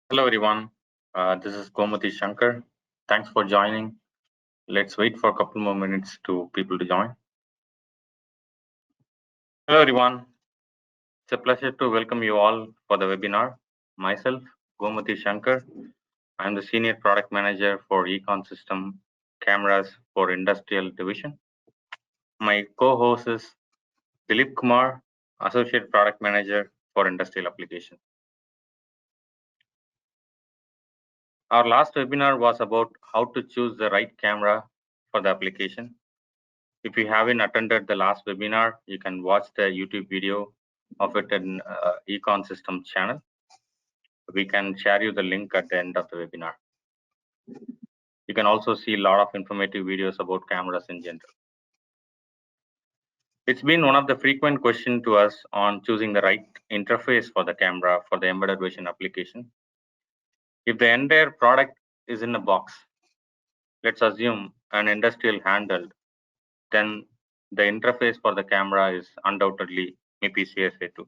Hello everyone, this is Gomati Shankar. Thanks for joining. Let's wait for a couple more minutes to people to join. Hello everyone, it's a pleasure to welcome you all for the webinar. Myself, Gomati Shankar. I'm the Senior Product Manager for Econ Systems Cameras for Industrial Division. My co-host is Dilip Kumar, Associate Product Manager for Industrial Applications. Our last webinar was about how to choose the right camera for the application. If you haven't attended the last webinar, you can watch the YouTube video of it in Econ Systems channel. We can share you the link at the end of the webinar. You can also see a lot of informative videos about cameras in general. It's been one of the frequent questions to us on choosing the right interface for the camera for the embedded vision application. If the entire product is in a box, let's assume an industrial handheld, then the interface for the camera is undoubtedly MIPI CSA2.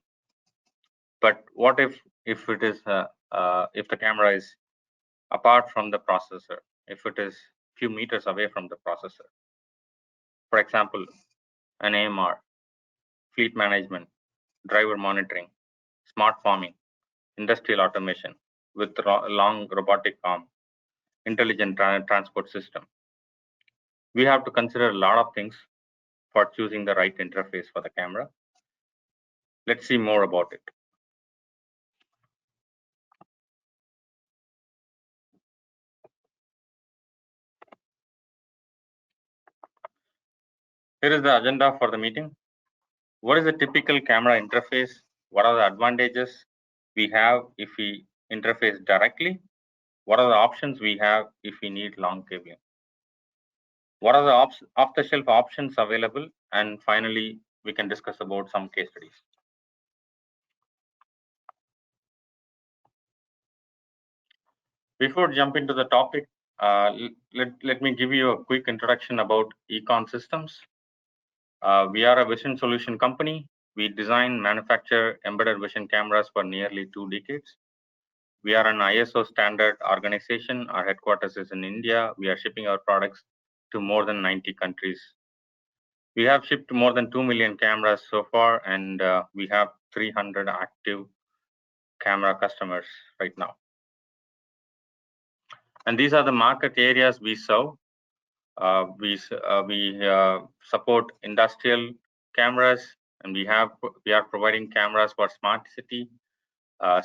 But what if it is if the camera is apart from the processor, if it is few meters away from the processor? For example, an AMR, fleet management, driver monitoring, smart farming, industrial automation with long robotic arm, intelligent transport system. We have to consider a lot of things for choosing the right interface for the camera. Let's see more about it. Here is the agenda for the meeting. What is the typical camera interface? What are the advantages we have if we interface directly? What are the options we have if we need long cabling? What are the off-the-shelf options available? And finally, we can discuss about some case studies. Before jump into the topic, let me give you a quick introduction about Econ Systems. We are a vision solution company. We design, manufacture embedded vision cameras for nearly 2 decades. We are an ISO standard organization. Our headquarters is in India. We are shipping our products to more than 90 countries. We have shipped more than 2 million cameras so far, and we have 300 active camera customers right now. And these are the market areas we serve. We support industrial cameras, and we are providing cameras for smart city,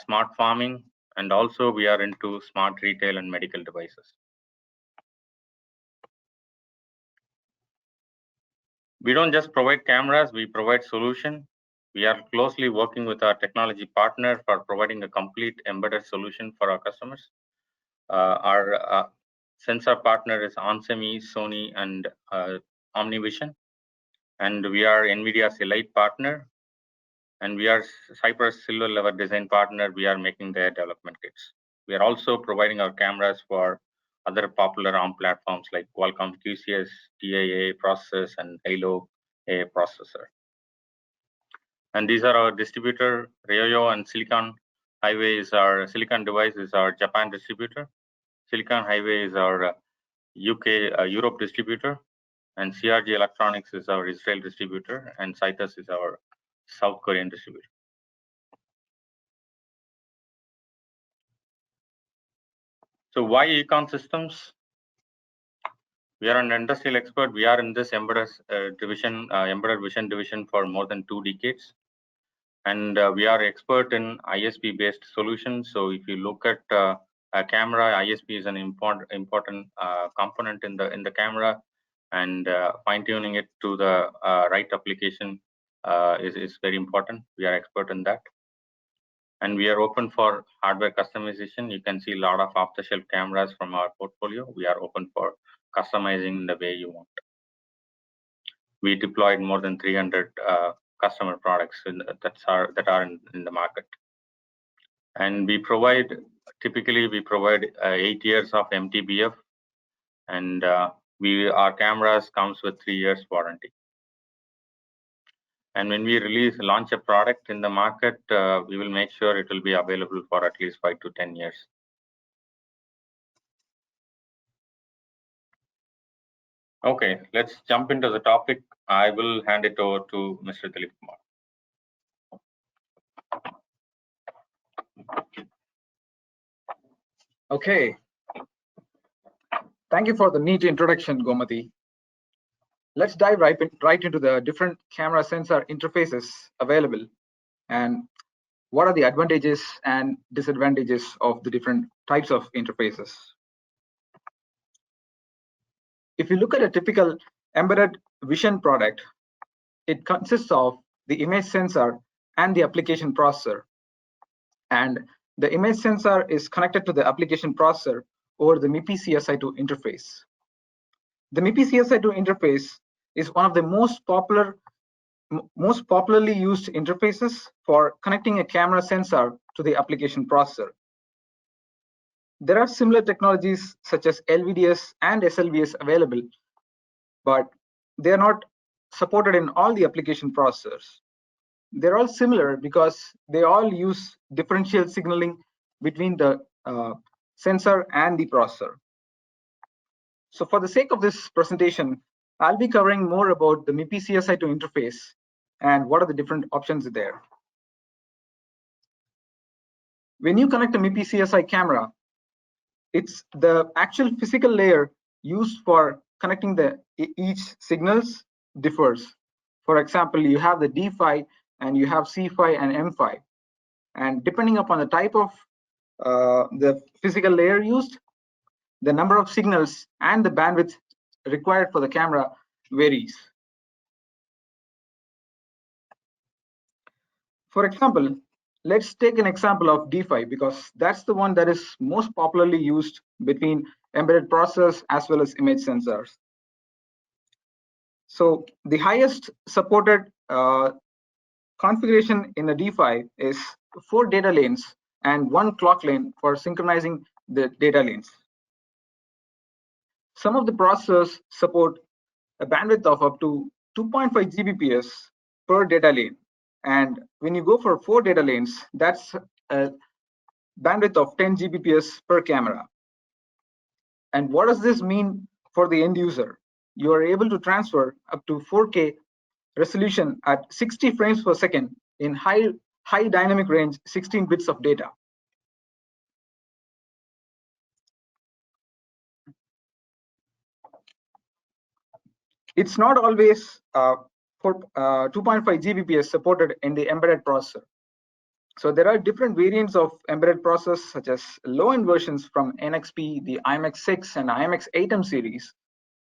smart farming, and also we are into smart retail and medical devices. We don't just provide cameras, we provide solution. We are closely working with our technology partner for providing a complete embedded solution for our customers. Our sensor partner is onsemi, Sony, and OmniVision. And we are NVIDIA's Elite partner. And we are Cypress Silver Level design partner. We are making their development kits. We are also providing our cameras for other popular ARM platforms like Qualcomm QCS, TIA processors, and Halo A processor. And these are our distributor. Ryoyo and Silicon Highway is our Silicon Device is our Japan distributor. Silicon Highway is our UK Europe distributor, and CRG Electronics is our Israel distributor, and Cytus is our South Korean distributor. So why Econ Systems? We are an industrial expert. We are in this embedded vision division for more than 2 decades. And we are expert in ISP-based solutions. So if you look at a camera, ISP is an important component in the camera, and fine-tuning it to the right application is very important. We are expert in that. And we are open for hardware customization. You can see a lot of off-the-shelf cameras from our portfolio. We are open for customizing the way you want. We deployed more than 300 customer products that are in the market. And typically we provide 8 years of MTBF, and our cameras comes with 3 years warranty. And when we launch a product in the market, we will make sure it will be available for at least 5 to 10 years. Okay, let's jump into the topic. I will hand it over to Mr. Dilip Kumar. Okay. Thank you for the neat introduction, Gomati. Let's dive right into the different camera sensor interfaces available and what are the advantages and disadvantages of the different types of interfaces. If you look at a typical embedded vision product, it consists of the image sensor and the application processor. And the image sensor is connected to the application processor over the MIPI CSI2 interface. The MIPI CSI2 interface is one of the most popularly used interfaces for connecting a camera sensor to the application processor. There are similar technologies such as LVDS and SLVS available, but they are not supported in all the application processors. They're all similar because they all use differential signaling between the sensor and the processor. So for the sake of this presentation, I'll be covering more about the MIPI CSI2 interface and what are the different options there. When you connect a MIPI CSI camera, it's the actual physical layer used for connecting each signals differs. For example, you have the D PHY and you have C PHY and M PHY. And depending upon the type of the physical layer used, the number of signals and the bandwidth required for the camera varies. For example, let's take an example of D PHY because that's the one that is most popularly used between embedded processors as well as image sensors. So the highest supported configuration in the D PHY is 4 data lanes and 1 clock lane for synchronizing the data lanes. Some of the processors support a bandwidth of up to 2.5 Gbps per data lane. And when you go for 4 data lanes, that's a bandwidth of 10 Gbps per camera. And what does this mean for the end user? You are able to transfer up to 4K resolution at 60 frames per second in high dynamic range 16 bits of data. It's not always for 2.5 Gbps supported in the embedded processor. So there are different variants of embedded processors such as low-end versions from NXP, the IMX6 and IMX8M series.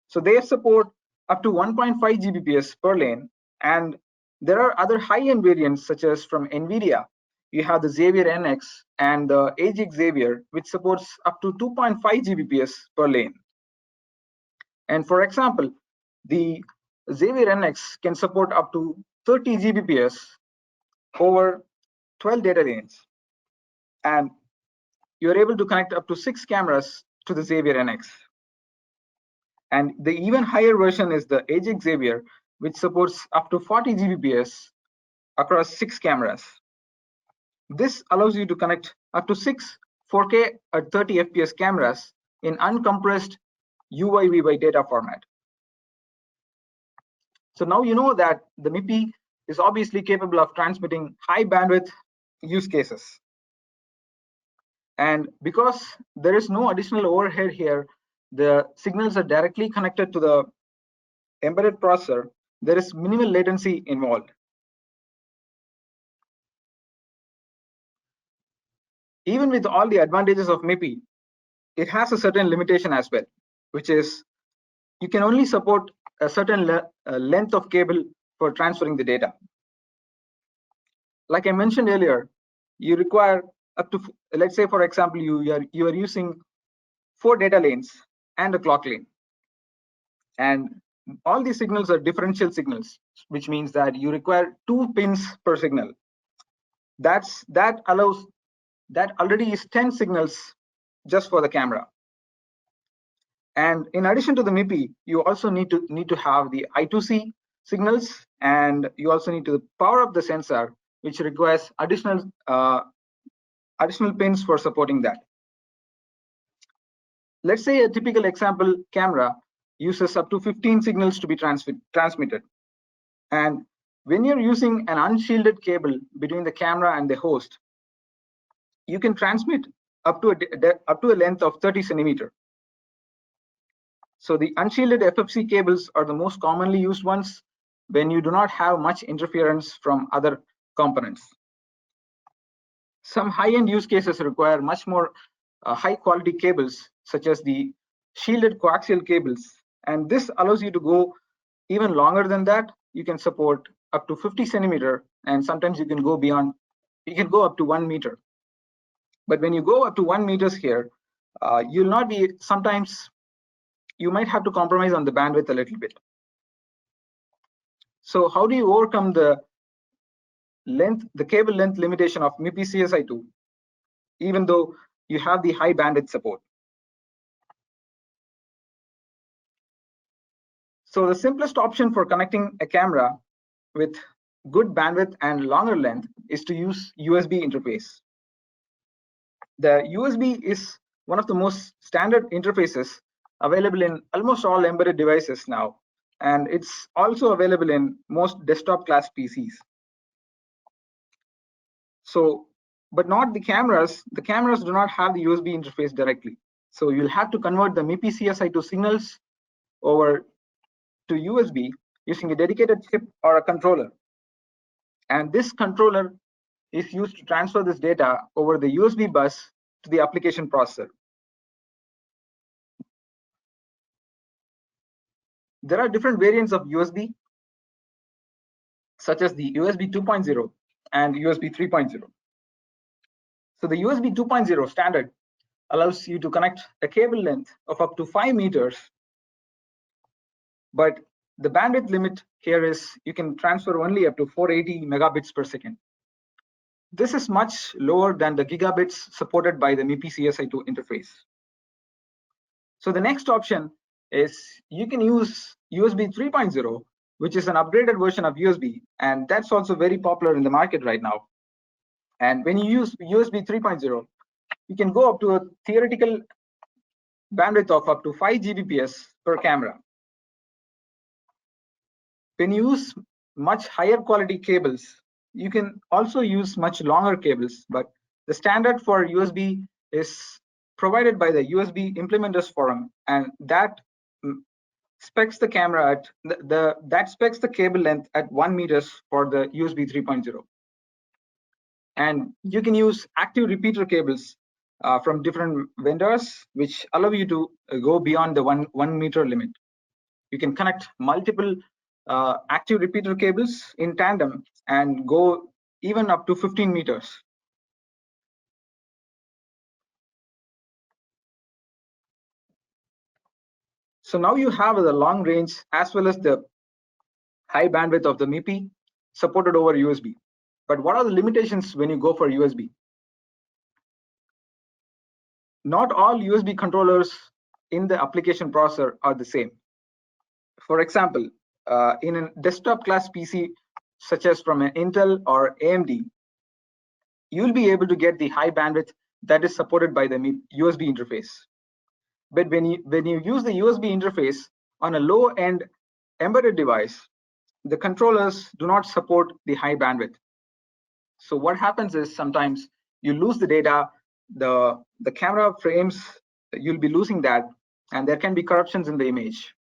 So they support up to 1.5 Gbps per lane. And there are other high-end variants such as from NVIDIA. You have the Xavier NX and the AGX Xavier, which supports up to 2.5 Gbps per lane. And for example, the Xavier NX can support up to 30 Gbps over 12 data lanes. And you're able to connect up to 6 cameras to the Xavier NX. And the even higher version is the AGX Xavier, which supports up to 40 Gbps across 6 cameras. This allows you to connect up to 6 4K at 30 FPS cameras in uncompressed UYVY data format. So now you know that the MIPI is obviously capable of transmitting high bandwidth use cases. And because there is no additional overhead here, the signals are directly connected to the embedded processor, there is minimal latency involved. Even with all the advantages of MIPI, it has a certain limitation as well, which is you can only support a certain length of cable for transferring the data. Like I mentioned earlier, you require up to, let's say for example, you are using 4 data lanes and a clock lane. And all these signals are differential signals, which means that you require 2 pins per signal. That already is 10 signals just for the camera. And in addition to the MIPI, you also need to have the I2C signals and you also need to power up the sensor, which requires additional pins for supporting that. Let's say a typical example camera uses up to 15 signals to be transmitted. And when you're using an unshielded cable between the camera and the host, you can transmit up to a length of 30 centimeter. So the unshielded FFC cables are the most commonly used ones when you do not have much interference from other components. Some high-end use cases require much more high-quality cables, such as the shielded coaxial cables, and this allows you to go even longer than that. You can support up to 50 centimeter, and sometimes you can go beyond. You can go up to 1 meter. But when you go up to 1 meters here, you'll not be. Sometimes you might have to compromise on the bandwidth a little bit. So how do you overcome the cable length limitation of MIPI CSI2, even though you have the high bandwidth support? So the simplest option for connecting a camera with good bandwidth and longer length is to use USB interface. The USB is one of the most standard interfaces available in almost all embedded devices now, and it's also available in most desktop class PCs. So, but not the cameras. The cameras do not have the USB interface directly. So you'll have to convert the MIPI CSI2 signals over to USB using a dedicated chip or a controller. And this controller is used to transfer this data over the USB bus to the application processor. There are different variants of USB, such as the USB 2.0 and USB 3.0. So the USB 2.0 standard allows you to connect a cable length of up to 5 meters, but the bandwidth limit here is you can transfer only up to 480 megabits per second. This is much lower than the gigabits supported by the MIPI CSI2 interface. So the next option is you can use USB 3.0, which is an upgraded version of USB, and that's also very popular in the market right now. And when you use USB 3.0, you can go up to a theoretical bandwidth of up to 5 Gbps per camera. When you use much higher quality cables, you can also use much longer cables, but the standard for USB is provided by the USB Implementers Forum, and that specs the camera at that specs the cable length at 1 meters for the USB 3.0. And you can use active repeater cables from different vendors, which allow you to go beyond the 1 meter limit. You can connect multiple active repeater cables in tandem and go even up to 15 meters. So now you have the long range as well as the high bandwidth of the MIPI supported over USB. But what are the limitations when you go for USB? Not all USB controllers in the application processor are the same. For example, in a desktop class PC, such as from an Intel or AMD, you'll be able to get the high bandwidth that is supported by the USB interface. But when you use the USB interface on a low-end embedded device, the controllers do not support the high bandwidth. So what happens is sometimes you lose the data, the camera frames, you'll be losing that, and there can be corruptions in the image.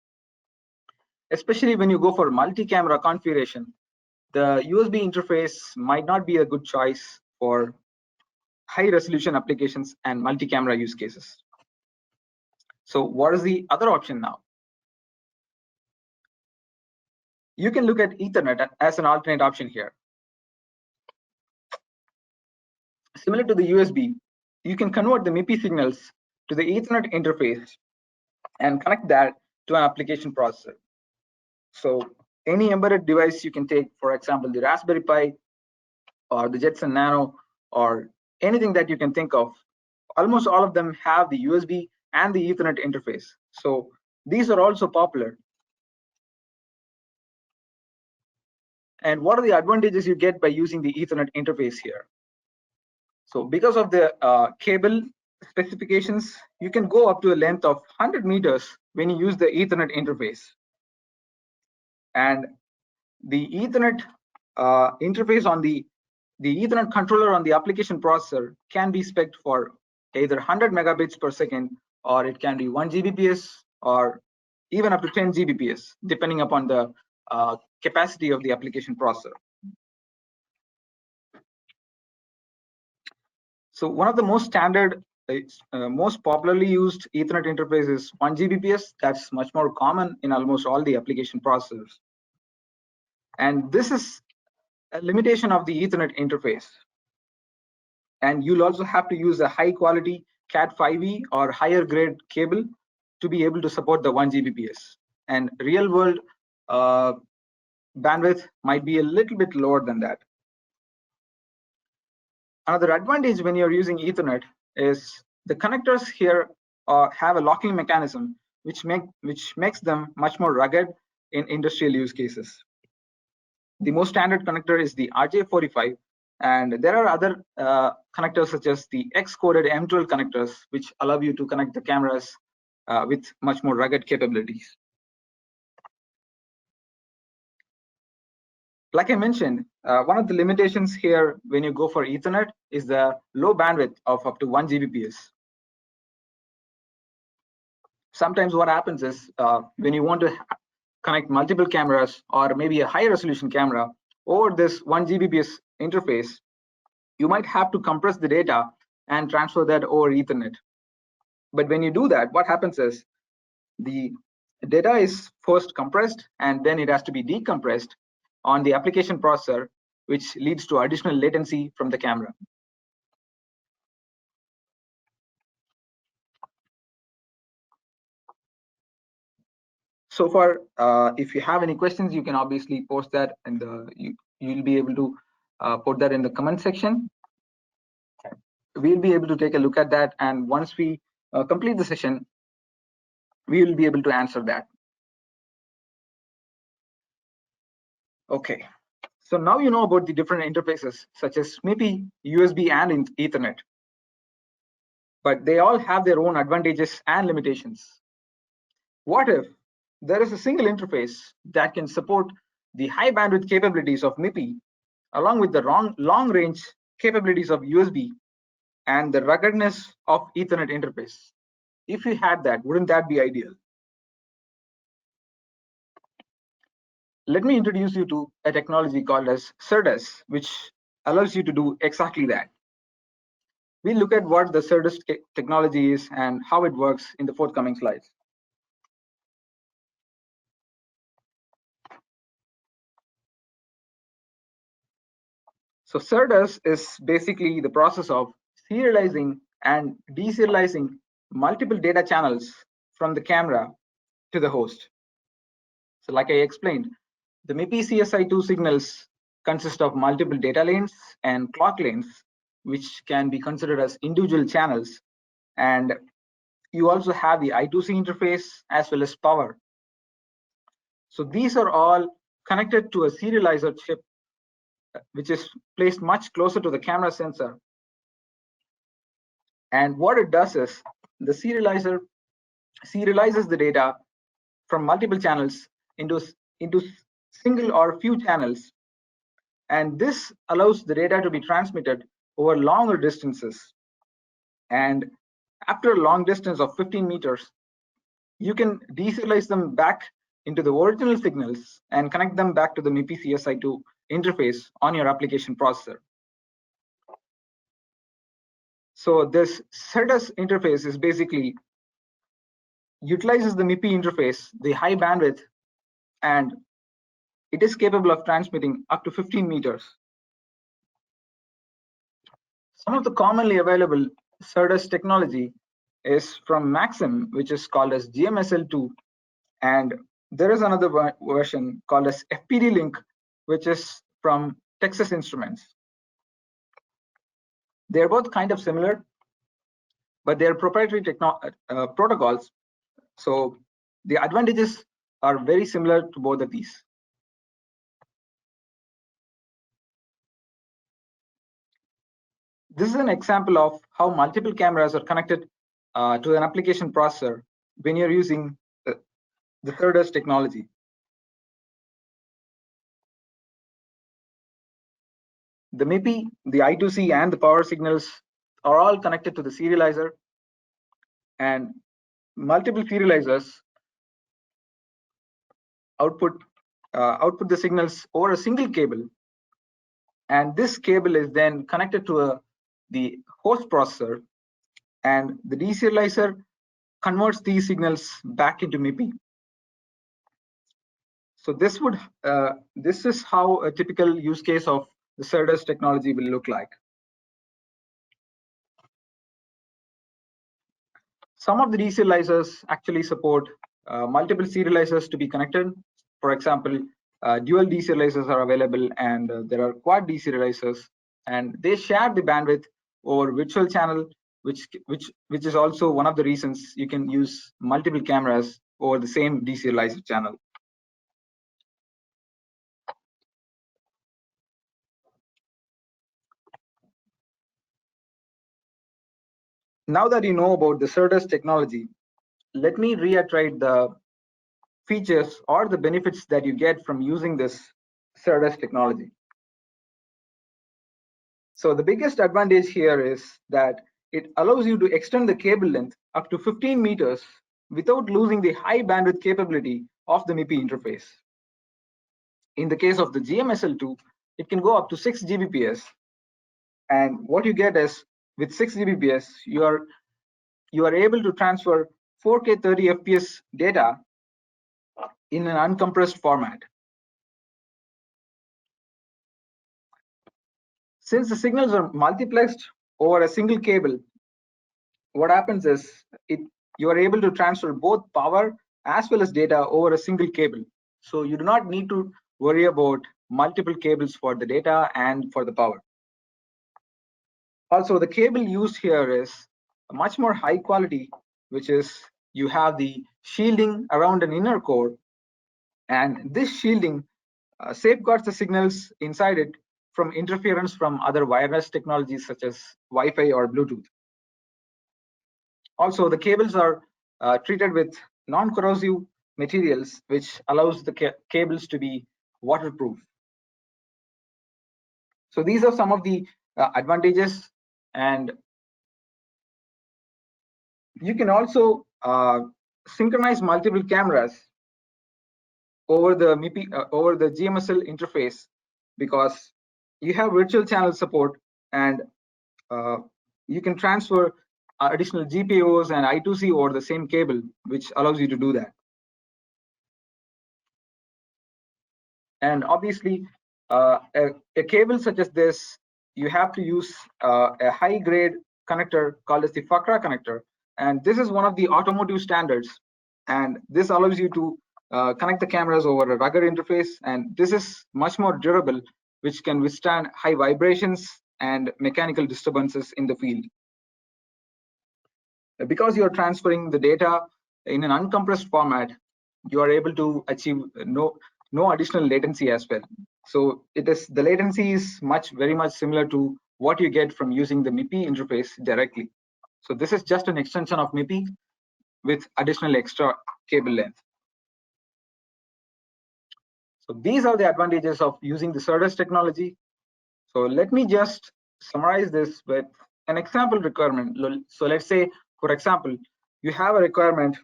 Especially when you go for multi-camera configuration, the USB interface might not be a good choice for high resolution applications and multi-camera use cases. So what is the other option now? You can look at Ethernet as an alternate option here. Similar to the USB, you can convert the MIPI signals to the Ethernet interface and connect that to an application processor. So any embedded device you can take, for example, the Raspberry Pi or the Jetson Nano or anything that you can think of, almost all of them have the USB and the Ethernet interface. So these are also popular. And what are the advantages you get by using the Ethernet interface here? So because of the cable specifications, you can go up to a length of 100 meters when you use the Ethernet interface. And the Ethernet interface on the Ethernet controller on the application processor can be spec'd for either 100 megabits per second, or it can be 1 Gbps, or even up to 10 Gbps, depending upon the capacity of the application processor. So one of the most standard, most popularly used Ethernet interface is 1 Gbps. That's much more common in almost all the application processors. And this is a limitation of the Ethernet interface. And you'll also have to use a high quality Cat5e or higher grade cable to be able to support the 1 Gbps. And real world bandwidth might be a little bit lower than that. Another advantage when you're using Ethernet is the connectors here have a locking mechanism, which makes them much more rugged in industrial use cases. The most standard connector is the RJ45, and there are other connectors such as the X-coded M12 connectors, which allow you to connect the cameras with much more rugged capabilities. Like I mentioned, one of the limitations here when you go for Ethernet is the low bandwidth of up to 1 Gbps. Sometimes what happens is when you want to connect multiple cameras or maybe a high resolution camera over this 1 Gbps interface, you might have to compress the data and transfer that over Ethernet. But when you do that, what happens is the data is first compressed and then it has to be decompressed on the application processor, which leads to additional latency from the camera. So far, if you have any questions, you can obviously post that, and you'll be able to put that in the comment section. We'll be able to take a look at that, and once we complete the session, we will be able to answer that. Okay, so now you know about the different interfaces such as MIPI, USB, and Ethernet, but they all have their own advantages and limitations. What if there is a single interface that can support the high bandwidth capabilities of MIPI along with the long range capabilities of USB and the ruggedness of Ethernet interface? If you had that, wouldn't that be ideal? Let me introduce you to a technology called as SerDes, which allows you to do exactly that. We'll look at what the SerDes technology is and how it works in the forthcoming slides. So SerDes is basically the process of serializing and deserializing multiple data channels from the camera to the host. So like I explained, the MIPI CSI2 signals consist of multiple data lanes and clock lanes, which can be considered as individual channels. And you also have the I2C interface as well as power. So these are all connected to a serializer chip, which is placed much closer to the camera sensor. And what it does is the serializer serializes the data from multiple channels into single or few channels. And this allows the data to be transmitted over longer distances. And after a long distance of 15 meters, you can deserialize them back into the original signals and connect them back to the MIPI CSI2 interface on your application processor. So this SerDes interface is basically utilizes the MIPI interface, the high bandwidth, and it is capable of transmitting up to 15 meters. Some of the commonly available SerDes technology is from Maxim, which is called as Gmsl2, and there is another version called as FPD Link, which is from Texas Instruments. They're both kind of similar, but they're proprietary protocols. So the advantages are very similar to both of these. This is an example of how multiple cameras are connected to an application processor when you're using the third technology. The MIPI, the I2C, and the power signals are all connected to the serializer, and multiple serializers output the signals over a single cable, and this cable is then connected to the host processor, and the deserializer converts these signals back into MIPI. So this is how a typical use case of the SerDes technology will look like. Some of the deserializers actually support multiple serializers to be connected. For example, dual deserializers are available, and there are quad deserializers, and they share the bandwidth over virtual channel, which is also one of the reasons you can use multiple cameras over the same deserializer channel. Now that you know about the SerDes technology, let me reiterate the features or the benefits that you get from using this SerDes technology. So the biggest advantage here is that it allows you to extend the cable length up to 15 meters without losing the high bandwidth capability of the MIPI interface. In the case of the Gmsl2, it can go up to 6 Gbps, and what you get is with 6 Gbps, you are able to transfer 4K 30 FPS data in an uncompressed format. Since the signals are multiplexed over a single cable, what happens is you are able to transfer both power as well as data over a single cable. So you do not need to worry about multiple cables for the data and for the power. Also, the cable used here is much more high quality, which is you have the shielding around an inner core, and this shielding safeguards the signals inside it from interference from other wireless technologies such as Wi-Fi or Bluetooth. Also, the cables are treated with non-corrosive materials, which allows the cables to be waterproof. So these are some of the advantages, and you can also synchronize multiple cameras over the MIPI over the Gmsl interface, because you have virtual channel support, and you can transfer additional GPOs and I2C over the same cable, which allows you to do that. And obviously, a cable such as this, you have to use a high grade connector called as the FACRA connector. And this is one of the automotive standards. And this allows you to connect the cameras over a rugged interface. And this is much more durable, which can withstand high vibrations and mechanical disturbances in the field. Because you're transferring the data in an uncompressed format, you are able to achieve no additional latency as well. So the latency is very much similar to what you get from using the MIPI interface directly. So this is just an extension of MIPI with additional extra cable length. So these are the advantages of using the SerDes technology. So let me just summarize this with an example requirement. So let's say, for example, you have a requirement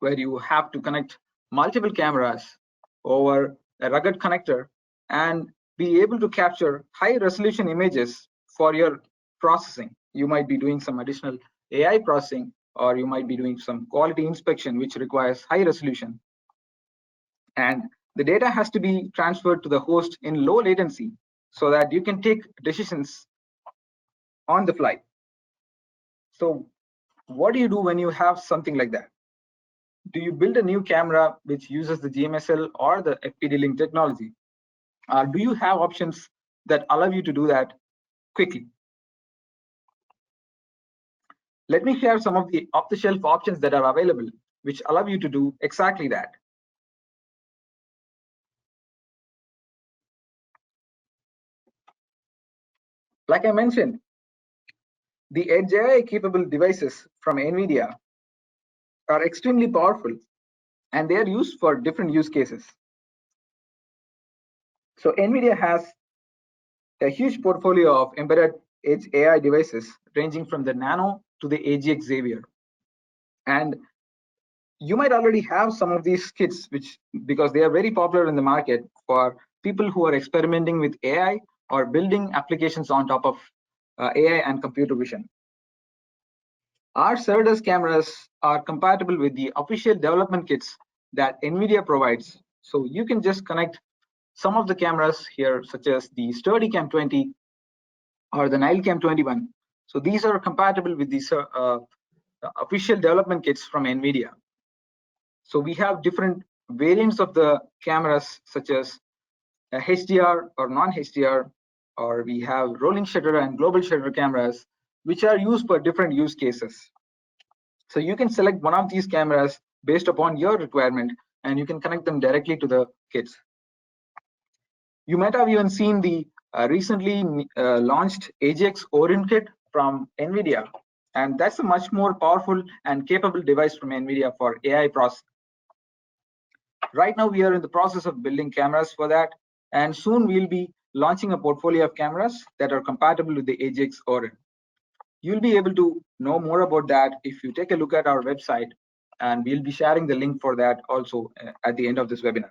where you have to connect multiple cameras over a rugged connector and be able to capture high resolution images for your processing. You might be doing some additional AI processing, or you might be doing some quality inspection, which requires high resolution. And the data has to be transferred to the host in low latency so that you can take decisions on the fly. So what do you do when you have something like that? Do you build a new camera which uses the Gmsl or the FPD-Link technology? Do you have options that allow you to do that quickly? Let me share some of the off-the-shelf options that are available, which allow you to do exactly that. Like I mentioned, The Edge AI capable devices from NVIDIA are extremely powerful, and they are used for different use cases. So NVIDIA has a huge portfolio of embedded Edge AI devices ranging from the Nano to the AGX Xavier. And you might already have some of these kits, which because they are very popular in the market for people who are experimenting with AI or building applications on top of AI and computer vision. Our serverless cameras are compatible with the official development kits that NVIDIA provides. So you can just connect some of the cameras here, such as the SturdyCam 20 or the NileCam 21. So these are compatible with these official development kits from NVIDIA. So we have different variants of the cameras, such as HDR or non-HDR, or we have rolling shutter and global shutter cameras, which are used for different use cases. So you can select one of these cameras based upon your requirement, and you can connect them directly to the kits. You might have even seen the recently launched AGX Orin kit from NVIDIA, and that's a much more powerful and capable device from NVIDIA for AI processing. Right now, we are in the process of building cameras for that, and soon we'll be launching a portfolio of cameras that are compatible with the AGX Orin. You'll be able to know more about that if you take a look at our website, and we'll be sharing the link for that also at the end of this webinar.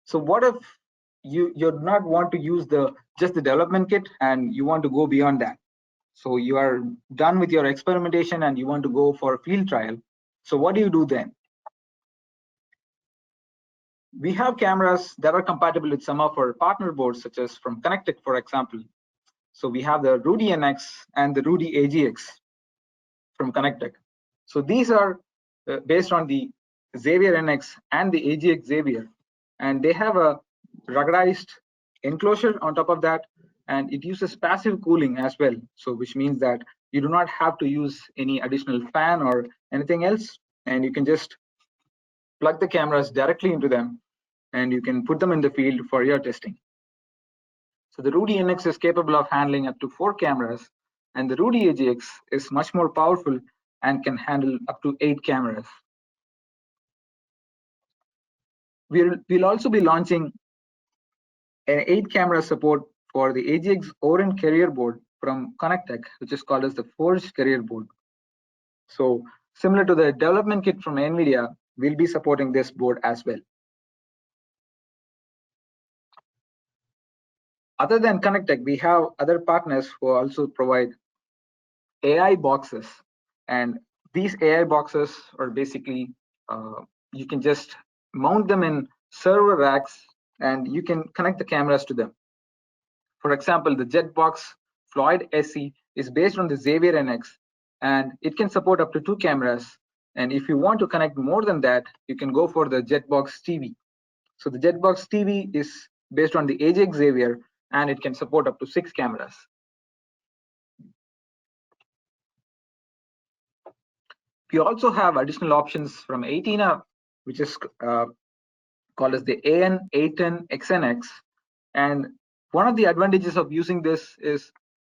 So what if you're not want to use just the development kit and you want to go beyond that? So you are done with your experimentation and you want to go for a field trial. So what do you do then? We have cameras that are compatible with some of our partner boards, such as from Connectech, for example. So we have the Rudy NX and the Rudy AGX from Connectech. So these are based on the Xavier NX and the AGX Xavier, and they have a ruggedized enclosure on top of that, and it uses passive cooling as well. So which means that you do not have to use any additional fan or anything else, and you can just plug the cameras directly into them, and you can put them in the field for your testing. So the Rudy NX is capable of handling up to 4 cameras, and the Rudy AGX is much more powerful and can handle up to 8 cameras. We'll also be launching an 8 camera support for the AGX Orin carrier board from Connectech, which is called as the Forge carrier board. So similar to the development kit from NVIDIA, we'll be supporting this board as well. Other than Connectech, we have other partners who also provide AI boxes, and these AI boxes are basically you can just mount them in server racks and you can connect the cameras to them. For example, the JetBox Floyd SE is based on the Xavier NX, and it can support up to 2 cameras. And if you want to connect more than that, you can go for the JetBox TV. So the JetBox TV is based on the AGX Xavier, and it can support up to 6 cameras. We also have additional options from Athena, which is called as the AN810 XNX. And one of the advantages of using this is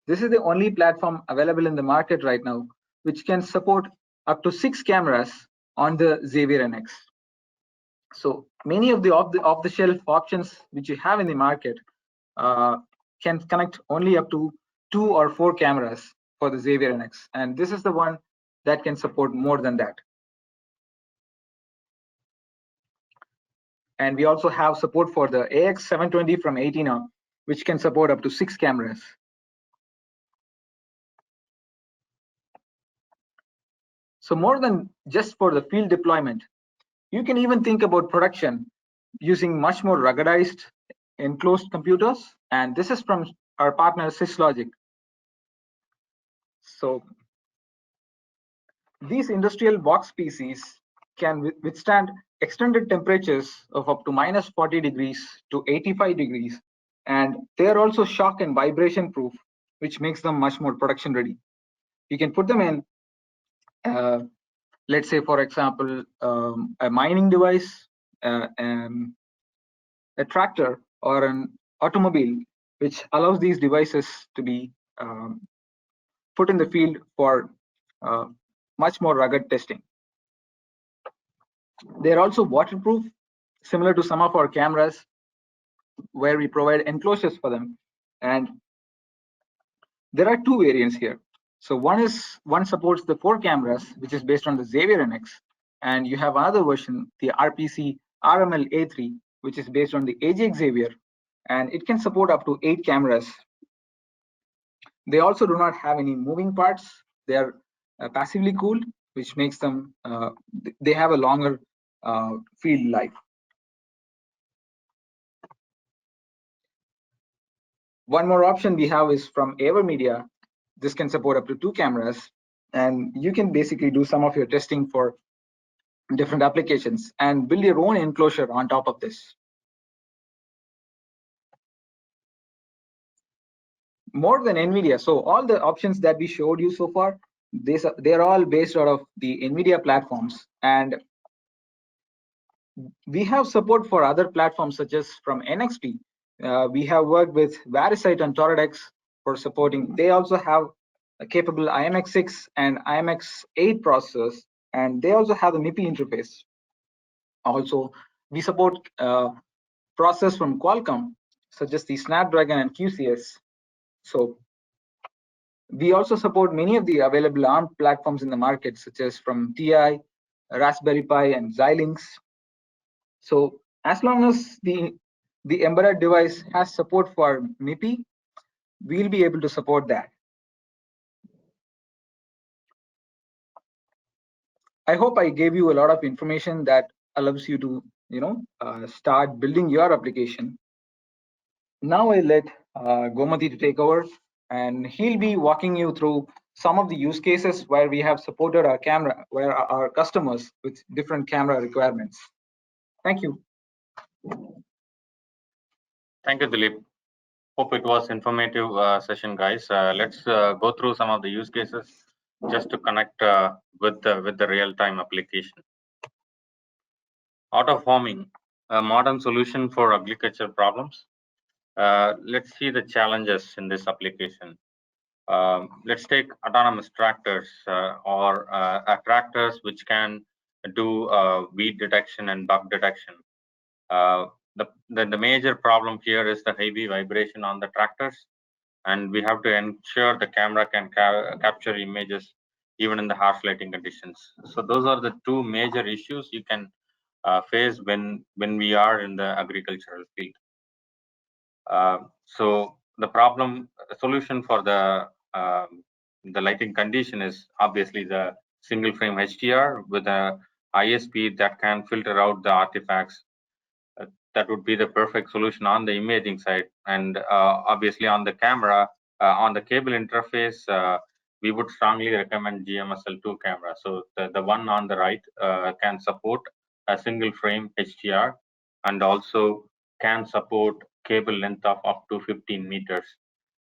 the only platform available in the market right now, which can support up to 6 cameras on the Xavier NX. So many of the off-the-shelf options which you have in the market can connect only up to 2 or 4 cameras for the Xavier NX, and this is the one that can support more than that. And we also have support for the AX720 from Athena, which can support up to 6 cameras. So more than just for the field deployment, you can even think about production using much more ruggedized enclosed computers. And this is from our partner SysLogic. So these industrial box PCs can withstand extended temperatures of up to -40 degrees to 85 degrees. And they are also shock and vibration proof, which makes them much more production ready. You can put them in, let's say, for example, a mining device, a tractor, or an automobile, which allows these devices to be put in the field for much more rugged testing. They're also waterproof, similar to some of our cameras, where we provide enclosures for them. And there are two variants here. So one supports the 4 cameras, which is based on the Xavier NX, and you have another version, the RPC RML A3, which is based on the AJ Xavier, and it can support up to 8 cameras. They also do not have any moving parts. They are passively cooled, which makes them they have a longer field life. One more option we have is from AverMedia. This can support up to 2 cameras, and you can basically do some of your testing for different applications and build your own enclosure on top of this. More than NVIDIA, so all the options that we showed you so far, they're all based out of the NVIDIA platforms, and we have support for other platforms such as from NXP. We have worked with Varisite and Toradex for supporting. They also have a capable IMX6 and IMX8 processors, and they also have the MIPI interface. Also, we support processors from Qualcomm, such as the Snapdragon and QCS. So we also support many of the available ARM platforms in the market, such as from TI, Raspberry Pi, and Xilinx. So as long as the embedded device has support for MIPI, we'll be able to support that. I hope I gave you a lot of information that allows you to, start building your application. Now I let Gomati to take over, and he'll be walking you through some of the use cases where we have supported our camera, where our customers with different camera requirements. Thank you. Thank you, Dilip. Hope it was informative session, guys. Let's go through some of the use cases just to connect with the real-time application. Auto farming, a modern solution for agriculture problems. Let's see the challenges in this application. Let's take autonomous tractors or tractors which can do weed detection and bug detection. The major problem here is the heavy vibration on the tractors, and we have to ensure the camera can capture images even in the harsh lighting conditions. So those are the two major issues you can face when we are in the agricultural field. So the solution for the lighting condition is obviously the single frame HDR with a ISP that can filter out the artifacts. That would be the perfect solution on the imaging side. And obviously on the camera, on the cable interface, we would strongly recommend Gmsl2 camera. So the one on the right can support a single frame HDR and also can support cable length of up to 15 meters.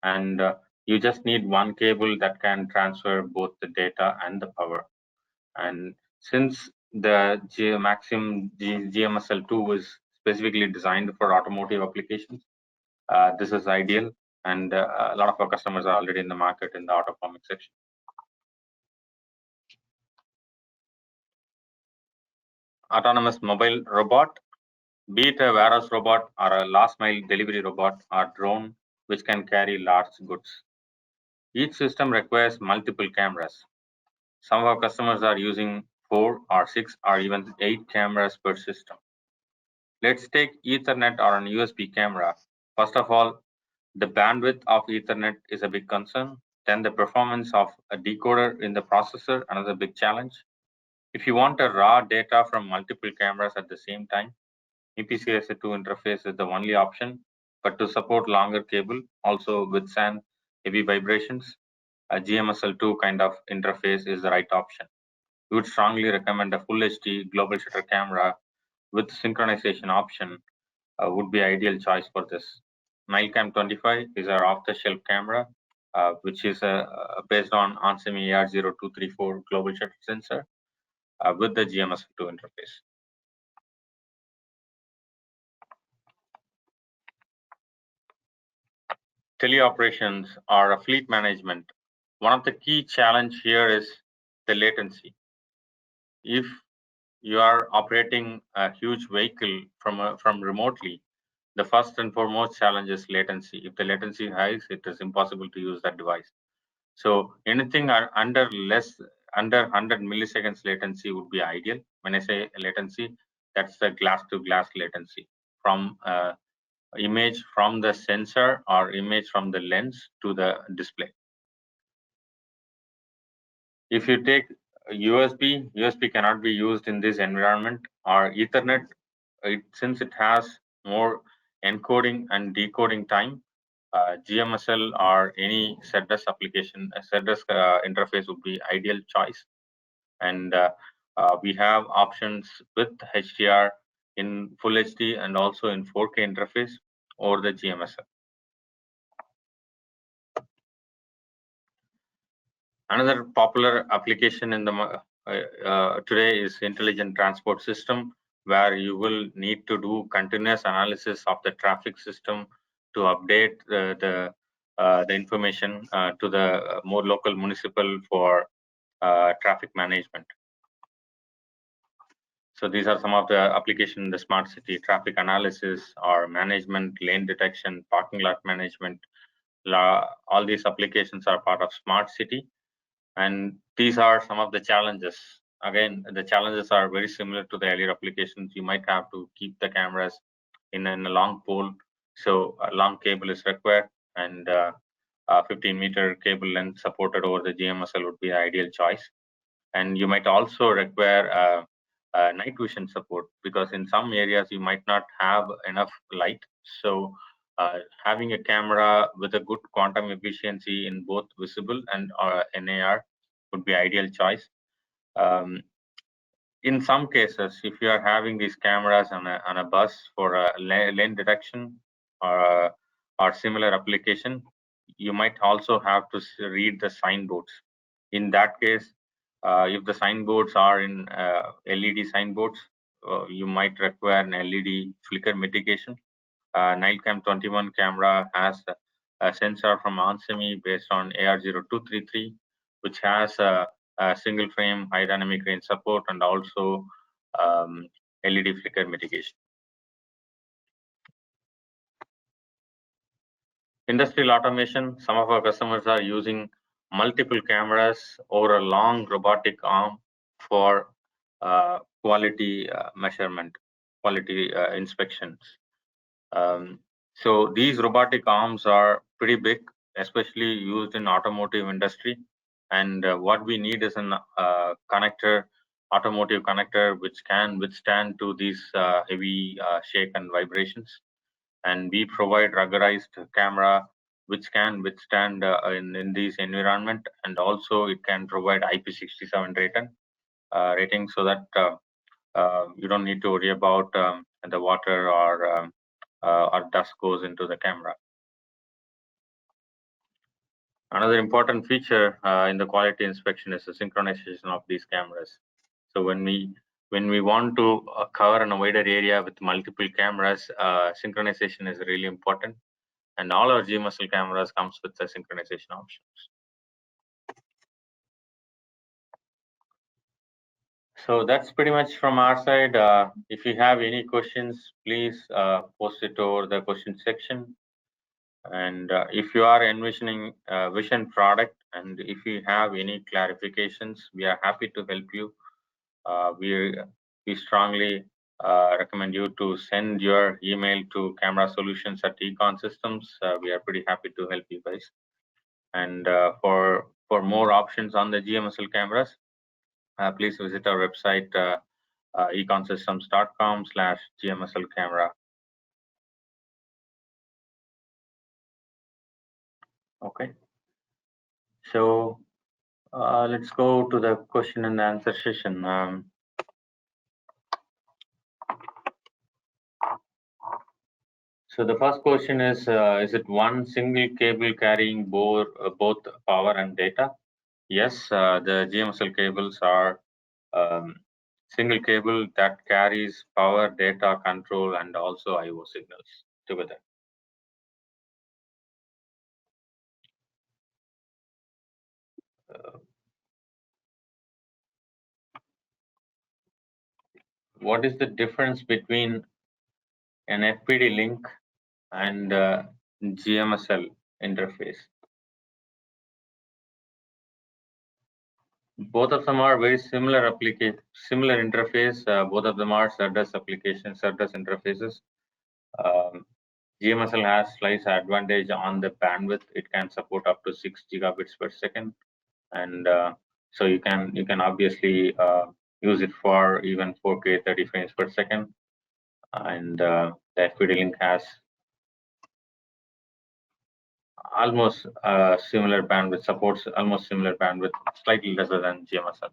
And you just need one cable that can transfer both the data and the power. And since the Maxim Gmsl2 is specifically designed for automotive applications, this is ideal, and a lot of our customers are already in the market in the auto farming section. Autonomous mobile robot, be it a warehouse robot or a last mile delivery robot or drone which can carry large goods. Each system requires multiple cameras. Some of our customers are using 4 or 6 or even 8 cameras per system. Let's take Ethernet or an USB camera. First of all, the bandwidth of Ethernet is a big concern. Then the performance of a decoder in the processor, another big challenge. If you want a raw data from multiple cameras at the same time, EPCS2 interface is the only option. But to support longer cable, also withstand heavy vibrations, a GMSL2 kind of interface is the right option. We would strongly recommend a full HD global shutter camera with synchronization option would be ideal choice for this. Milcam 25 is our off-the-shelf camera, which is based on OnSemi AR0234 global shutter sensor with the GMSL2 interface. teleoperations or fleet management, one of the key challenge here is the latency. If you are operating a huge vehicle from remotely, the first and foremost challenge is latency. If the latency is high, it is impossible to use that device. So anything under 100 milliseconds latency would be ideal. When I say latency, that's the glass to glass latency from image from the sensor or image from the lens to the display. If you take USB cannot be used in this environment, or Ethernet, since it has more encoding and decoding time. Gmsl or any ZS application, ZS interface would be ideal choice. And we have options with HDR in Full HD and also in 4K interface over the Gmsl. Another popular application in the today is intelligent transport system, where you will need to do continuous analysis of the traffic system to update the information to the more local municipal for traffic management. So these are some of the application in the smart city: traffic analysis or management, lane detection, parking lot management. All these applications are part of smart city. And these are some of the challenges. Again, the challenges are very similar to the earlier applications. You might have to keep the cameras in a long pole, so a long cable is required, and a 15-meter cable length supported over the Gmsl would be the ideal choice. And you might also require night vision support, because in some areas you might not have enough light. So having a camera with a good quantum efficiency in both visible and NAR would be ideal choice. In some cases, if you are having these cameras on a bus for a lane detection or similar application, you might also have to read the signboards. In that case, if the signboards are in LED signboards, you might require an LED flicker mitigation. Nilcam 21 camera has a sensor from onsemi based on AR0233, which has a single frame high dynamic range support and also LED flicker mitigation. Industrial automation, some of our customers are using multiple cameras over a long robotic arm for quality measurement, quality inspections. So these robotic arms are pretty big, especially used in automotive industry. And what we need is an connector, automotive connector, which can withstand to these heavy shake and vibrations. And we provide ruggedized camera which can withstand in this environment, and also it can provide IP67 rating, so that you don't need to worry about the water or dust goes into the camera. Another important feature in the quality inspection is the synchronization of these cameras. So when we want to cover a wider area with multiple cameras, synchronization is really important, and all our Gmsl cameras comes with the synchronization options. So that's pretty much from our side. If you have any questions, please post it over the question section. And if you are envisioning a vision product, and if you have any clarifications, we are happy to help you. We strongly recommend you to send your email to camerasolutions@Econ Systems. We are pretty happy to help you guys. And for more options on the Gmsl cameras, please visit our website econsystems.com/gmsl camera. Okay, so let's go to the question and answer session. So the first question is it one single cable carrying both power and data? Yes, the Gmsl cables are single cable that carries power, data, control, and also I/O signals together. what is the difference between an FPD link and Gmsl interface? Both of them are very similar similar interface. Both of them are SerDes applications, SerDes interfaces. Gmsl has slight advantage on the bandwidth. It can support up to 6 gigabits per second, and so you can obviously use it for even 4K 30 frames per second. And the FPD link has almost similar bandwidth, supports almost similar bandwidth, slightly lesser than Gmsl.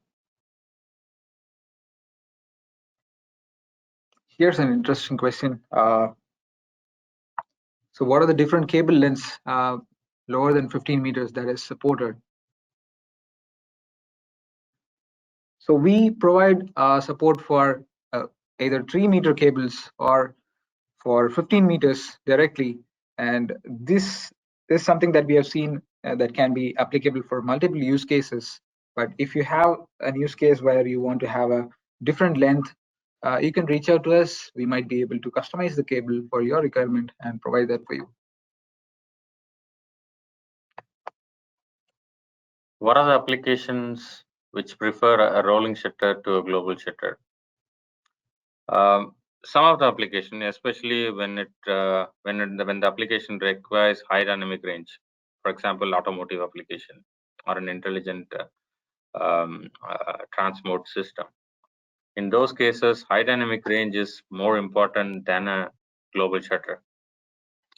Here's an interesting question. So what are the different cable lengths lower than 15 meters that is supported? So we provide support for either 3-meter cables or for 15 meters directly. And this is something that we have seen that can be applicable for multiple use cases. But if you have a use case where you want to have a different length, you can reach out to us. We might be able to customize the cable for your requirement and provide that for you. What are the applications which prefer a rolling shutter to a global shutter? Some of the application, especially when the application requires high dynamic range, for example, automotive application or an intelligent transmode system. In those cases, high dynamic range is more important than a global shutter.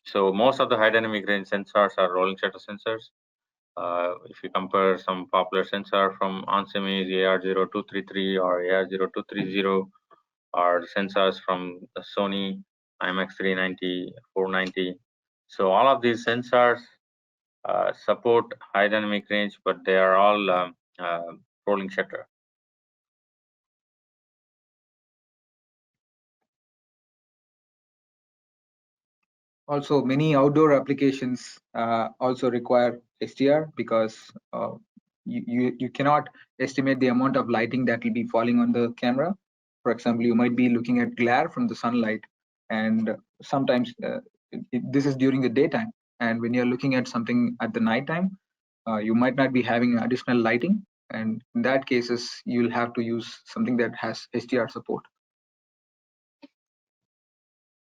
So most of the high dynamic range sensors are rolling shutter sensors. If you compare some popular sensor from onsemi's AR0233 or AR0230, or sensors from Sony IMX390, 490. So all of these sensors support high dynamic range, but they are all rolling shutter. Also, many outdoor applications also require HDR because you cannot estimate the amount of lighting that will be falling on the camera. For example, you might be looking at glare from the sunlight, and sometimes this is during the daytime. And when you're looking at something at the nighttime, you might not be having additional lighting. And in that cases, you'll have to use something that has HDR support.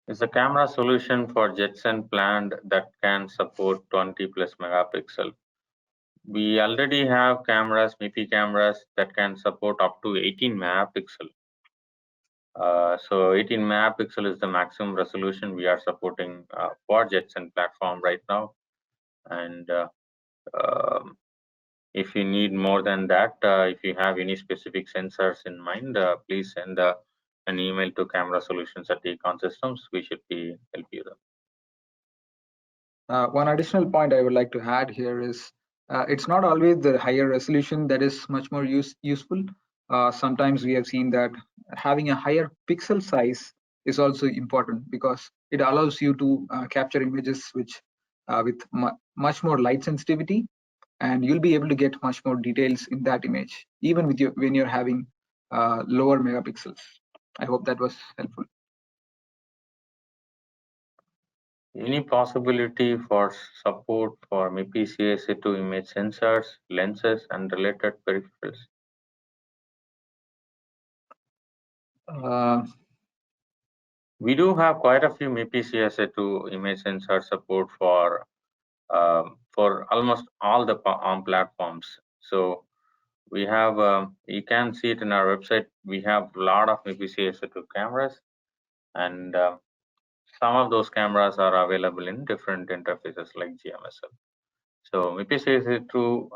Is the camera solution for Jetson planned that can support 20 plus megapixel? We already have cameras, MIPI cameras that can support up to 18 megapixel. So 18 megapixel is the maximum resolution we are supporting for Jetson platform right now. And if you need more than that, if you have any specific sensors in mind, please send an email to camera solutions at Econ Systems. We should be help you them. One additional point I would like to add here is it's not always the higher resolution that is much more useful. Sometimes we have seen that having a higher pixel size is also important because it allows you to capture images which with much more light sensitivity, and you'll be able to get much more details in that image, even with when you're having lower megapixels. I hope that was helpful. Any possibility for support for MIPI CSA2 image sensors, lenses, and related peripherals? We do have quite a few MIPI CSA2 image sensor support for almost all the ARM platforms. So we have, you can see it in our website. We have a lot of MIPI CSA2 cameras, and some of those cameras are available in different interfaces like Gmsl. So MIPI CSA2,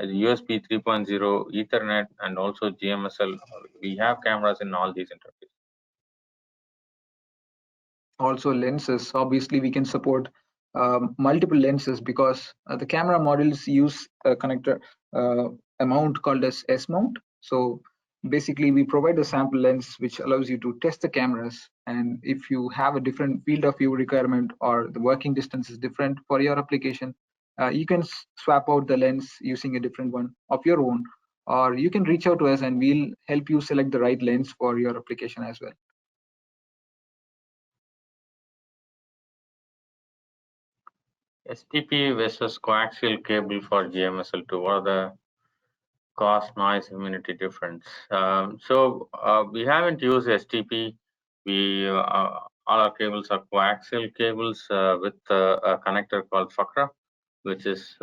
USB 3.0, Ethernet, and also Gmsl. We have cameras in all these interfaces. Also lenses, obviously we can support multiple lenses because the camera modules use a connector mount called as S mount. So basically we provide a sample lens which allows you to test the cameras, and if you have a different field of view requirement or the working distance is different for your application, you can swap out the lens using a different one of your own, or you can reach out to us and we'll help you select the right lens for your application as well. STP versus coaxial cable for Gmsl2. What are the cost, noise, immunity difference? We haven't used STP. All our cables are coaxial cables with a connector called FAKRA, which is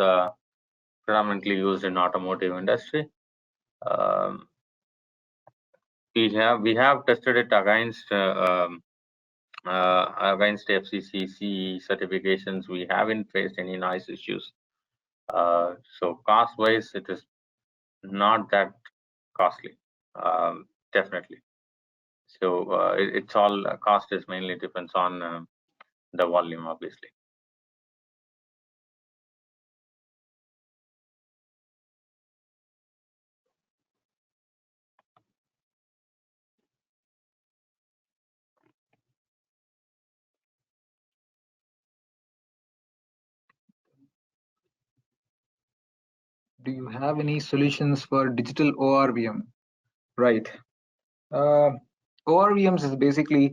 predominantly used in automotive industry. Um, we have tested it against FCC CE certifications. We haven't faced any noise issues. So cost wise, it is not that costly, definitely. So it's all cost is mainly depends on the volume, obviously. Do you have any solutions for digital ORVM? Right. ORVMs is basically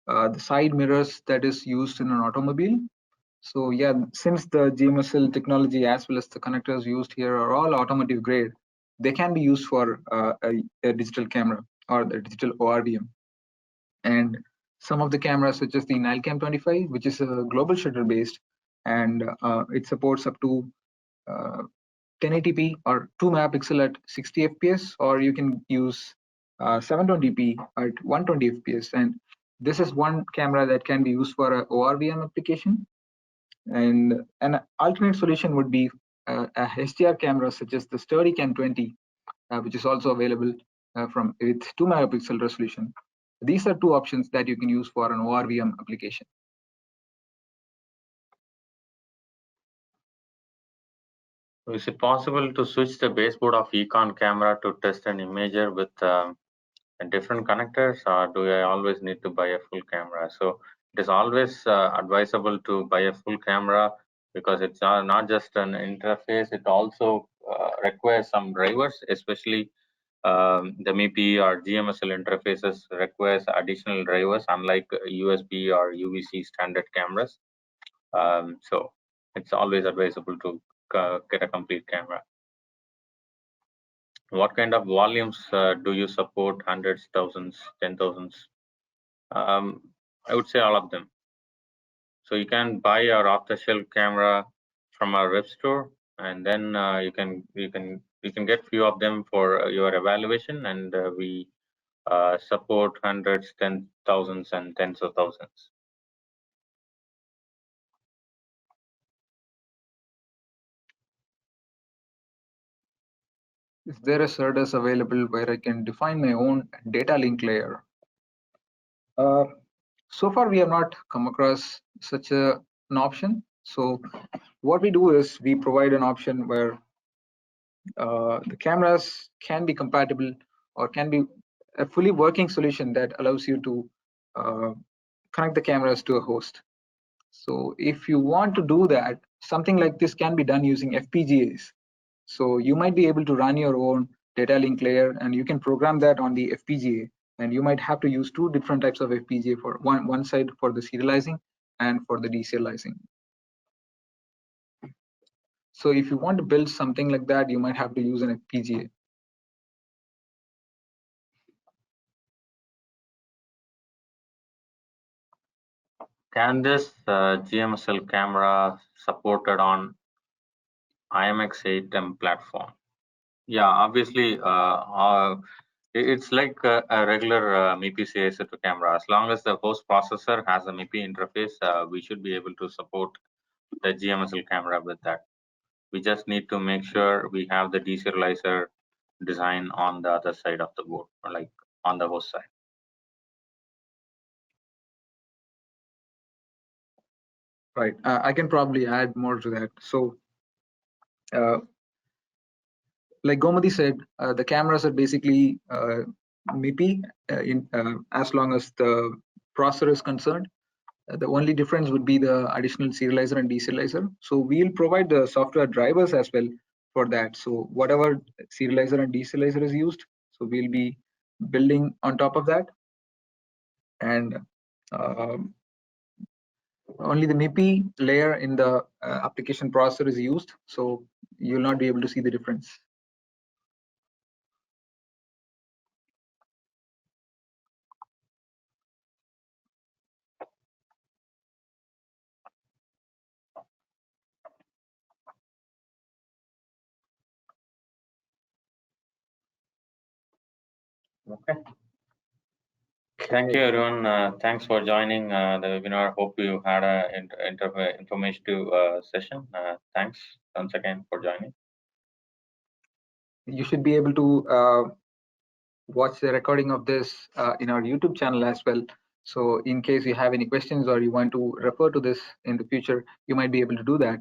the side mirrors that is used in an automobile. So yeah, since the Gmsl technology as well as the connectors used here are all automotive grade, they can be used for a digital camera or the digital ORVM. And some of the cameras such as the Nilcam 25, which is a global shutter based, and it supports up to 1080p or 2 megapixel at 60 fps, or you can use 720p at 120 fps. And this is one camera that can be used for a ORVM application. And an alternate solution would be a HDR camera such as the Steadicam 20, which is also available from with 2 megapixel resolution. These are two options that you can use for an ORVM application. Is it possible to switch the baseboard of Econ camera to test an imager with different connectors, or do I always need to buy a full camera? So it is always advisable to buy a full camera because it's not just an interface, it also requires some drivers, especially the MIPI or GMSL interfaces requires additional drivers unlike USB or UVC standard cameras. So it's always advisable to get a complete camera. What kind of volumes do you support? Hundreds, thousands, 10,000s? I would say all of them. So you can buy our off-the-shelf camera from our web store, and then you can get few of them for your evaluation, and we support hundreds, 10,000s, and tens of thousands. Is there a service available where I can define my own data link layer? So far, we have not come across such an option. So what we do is we provide an option where the cameras can be compatible or can be a fully working solution that allows you to connect the cameras to a host. So if you want to do that, something like this can be done using FPGAs. So you might be able to run your own data link layer, and you can program that on the FPGA. And you might have to use two different types of FPGA, for one side for the serializing and for the deserializing. So if you want to build something like that, you might have to use an FPGA. Can this GMSL camera supported on IMX8M platform? Yeah, obviously, it's like a regular MIPI CSA2 camera. As long as the host processor has a MIPI interface, we should be able to support the GMSL camera with that. We just need to make sure we have the deserializer design on the other side of the board, or like on the host side. Right. I can probably add more to that. So like Gomati said, the cameras are basically MIPI as long as the processor is concerned. The only difference would be the additional serializer and deserializer. So we'll provide the software drivers as well for that. So whatever serializer and deserializer is used, so we'll be building on top of that. And only the MIPI layer in the application processor is used, so you'll not be able to see the difference. Okay. Thank you, everyone. Thanks for joining the webinar. Hope you had an informative session. Thanks once again for joining. You should be able to watch the recording of this in our YouTube channel as well. So in case you have any questions or you want to refer to this in the future, you might be able to do that.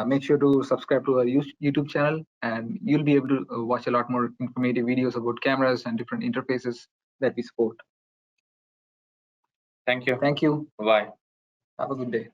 Make sure to subscribe to our YouTube channel, and you'll be able to watch a lot more informative videos about cameras and different interfaces that we support. Thank you. Thank you. Bye. Have a good day.